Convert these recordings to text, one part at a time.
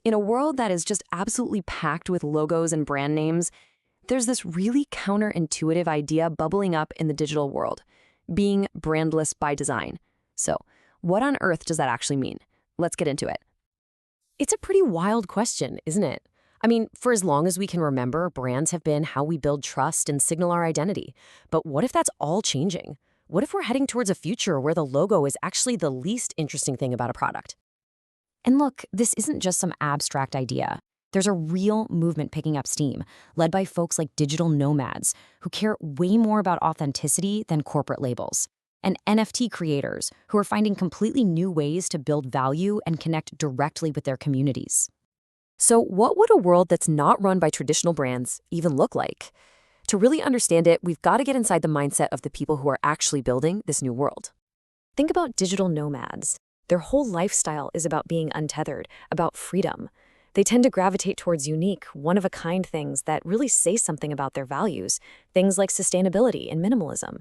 In a world that is just absolutely packed with logos and brand names, there's this really counterintuitive idea bubbling up in the digital world, being brandless by design. So, what on earth does that actually mean? Let's get into it. It's a pretty wild question, isn't it? I mean, for as long as we can remember, brands have been how we build trust and signal our identity. But what if that's all changing? What if we're heading towards a future where the logo is actually the least interesting thing about a product? And look, this isn't just some abstract idea. There's a real movement picking up steam, led by folks like digital nomads, who care way more about authenticity than corporate labels, and NFT creators, who are finding completely new ways to build value and connect directly with their communities. So what would a world that's not run by traditional brands even look like? To really understand it, we've got to get inside the mindset of the people who are actually building this new world. Think about digital nomads. Their whole lifestyle is about being untethered, about freedom. They tend to gravitate towards unique, one-of-a-kind things that really say something about their values, things like sustainability and minimalism.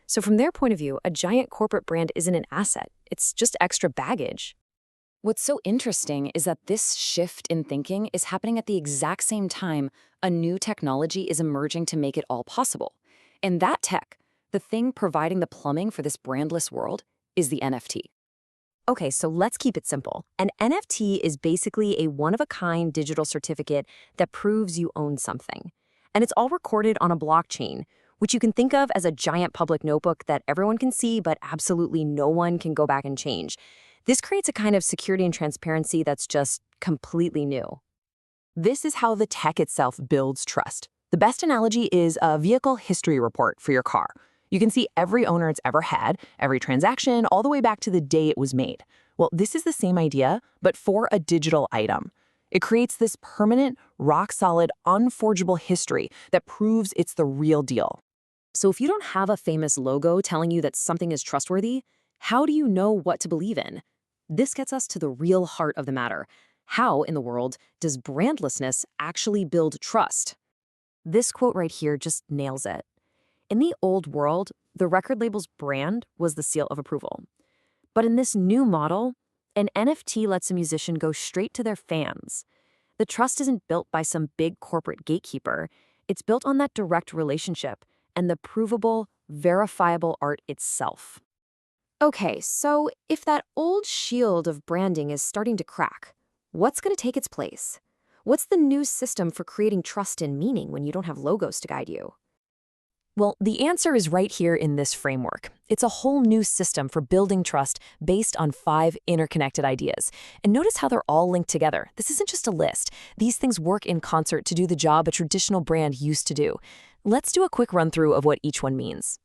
So from their point of view, a giant corporate brand isn't an asset. It's just extra baggage. What's so interesting is that this shift in thinking is happening at the exact same time a new technology is emerging to make it all possible. And that tech, the thing providing the plumbing for this brandless world, is the NFT. Okay, so let's keep it simple. An NFT is basically a one-of-a-kind digital certificate that proves you own something. And it's all recorded on a blockchain, which you can think of as a giant public notebook that everyone can see, but absolutely no one can go back and change. This creates a kind of security and transparency that's just completely new. This is how the tech itself builds trust. The best analogy is a vehicle history report for your car. You can see every owner it's ever had, every transaction, all the way back to the day it was made. Well, this is the same idea, but for a digital item. It creates this permanent, rock-solid, unforgeable history that proves it's the real deal. So if you don't have a famous logo telling you that something is trustworthy, how do you know what to believe in? This gets us to the real heart of the matter. How, in the world, does brandlessness actually build trust? This quote right here just nails it. In the old world, the record label's brand was the seal of approval. But in this new model, an NFT lets a musician go straight to their fans. The trust isn't built by some big corporate gatekeeper. It's built on that direct relationship and the provable, verifiable art itself. Okay, so if that old shield of branding is starting to crack, what's going to take its place? What's the new system for creating trust and meaning when you don't have logos to guide you? Well, the answer is right here in this framework. It's a whole new system for building trust based on 5 interconnected ideas. And notice how they're all linked together. This isn't just a list. These things work in concert to do the job a traditional brand used to do. Let's do a quick run-through of what each one means.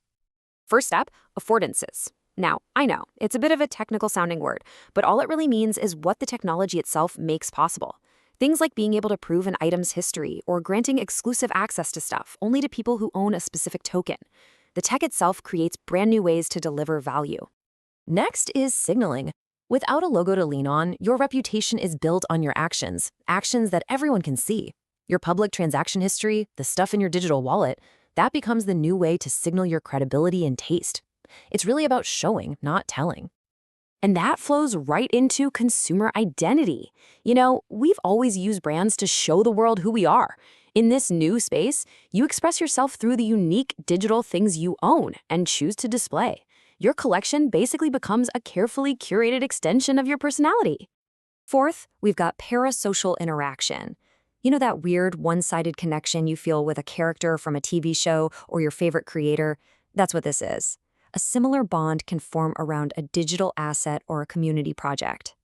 First up, affordances. Now, I know, it's a bit of a technical sounding word, but all it really means is what the technology itself makes possible. Things like being able to prove an item's history or granting exclusive access to stuff only to people who own a specific token. The tech itself creates brand new ways to deliver value. Next is signaling. Without a logo to lean on, your reputation is built on your actions that everyone can see. Your public transaction history, the stuff in your digital wallet, that becomes the new way to signal your credibility and taste. It's really about showing, not telling. And that flows right into consumer identity. You know, we've always used brands to show the world who we are. In this new space, you express yourself through the unique digital things you own and choose to display. Your collection basically becomes a carefully curated extension of your personality. Fourth, we've got parasocial interaction. You know that weird one-sided connection you feel with a character from a TV show or your favorite creator? That's what this is. A similar bond can form around a digital asset or a community project.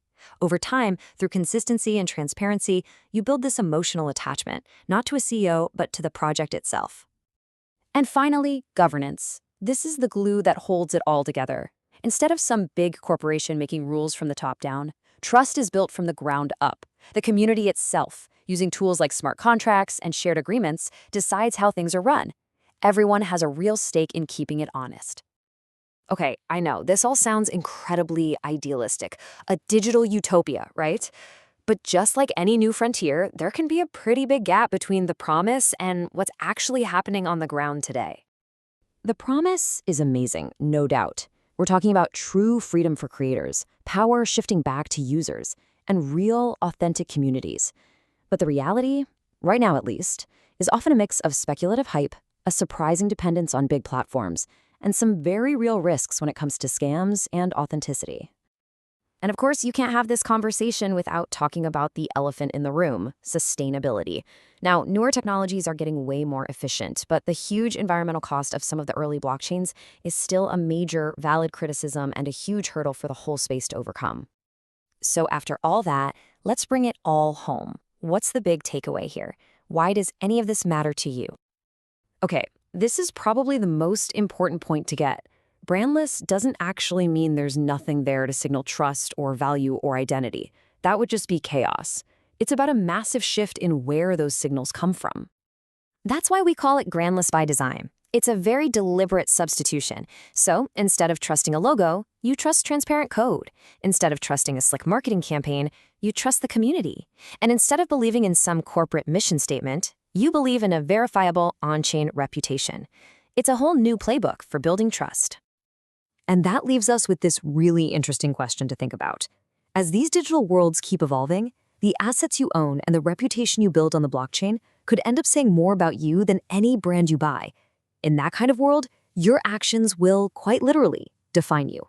Over time, through consistency and transparency, you build this emotional attachment, not to a CEO, but to the project itself. And finally, governance. This is the glue that holds it all together. Instead of some big corporation making rules from the top down, trust is built from the ground up. The community itself, using tools like smart contracts and shared agreements, decides how things are run. Everyone has a real stake in keeping it honest. Okay, I know, this all sounds incredibly idealistic, a digital utopia, right? But just like any new frontier, there can be a pretty big gap between the promise and what's actually happening on the ground today. The promise is amazing, no doubt. We're talking about true freedom for creators, power shifting back to users, and real, authentic communities. But the reality, right now at least, is often a mix of speculative hype, a surprising dependence on big platforms, and some very real risks when it comes to scams and authenticity. And of course, you can't have this conversation without talking about the elephant in the room, sustainability. Now, newer technologies are getting way more efficient, but the huge environmental cost of some of the early blockchains is still a major, valid criticism and a huge hurdle for the whole space to overcome. So after all that, let's bring it all home. What's the big takeaway here? Why does any of this matter to you? Okay, this is probably the most important point to get. Brandless doesn't actually mean there's nothing there to signal trust or value or identity. That would just be chaos. It's about a massive shift in where those signals come from. That's why we call it brandless by design. It's a very deliberate substitution. So instead of trusting a logo, you trust transparent code. Instead of trusting a slick marketing campaign, you trust the community. And instead of believing in some corporate mission statement, you believe in a verifiable on-chain reputation. It's a whole new playbook for building trust. And that leaves us with this really interesting question to think about. As these digital worlds keep evolving, the assets you own and the reputation you build on the blockchain could end up saying more about you than any brand you buy. In that kind of world, your actions will, quite literally, define you.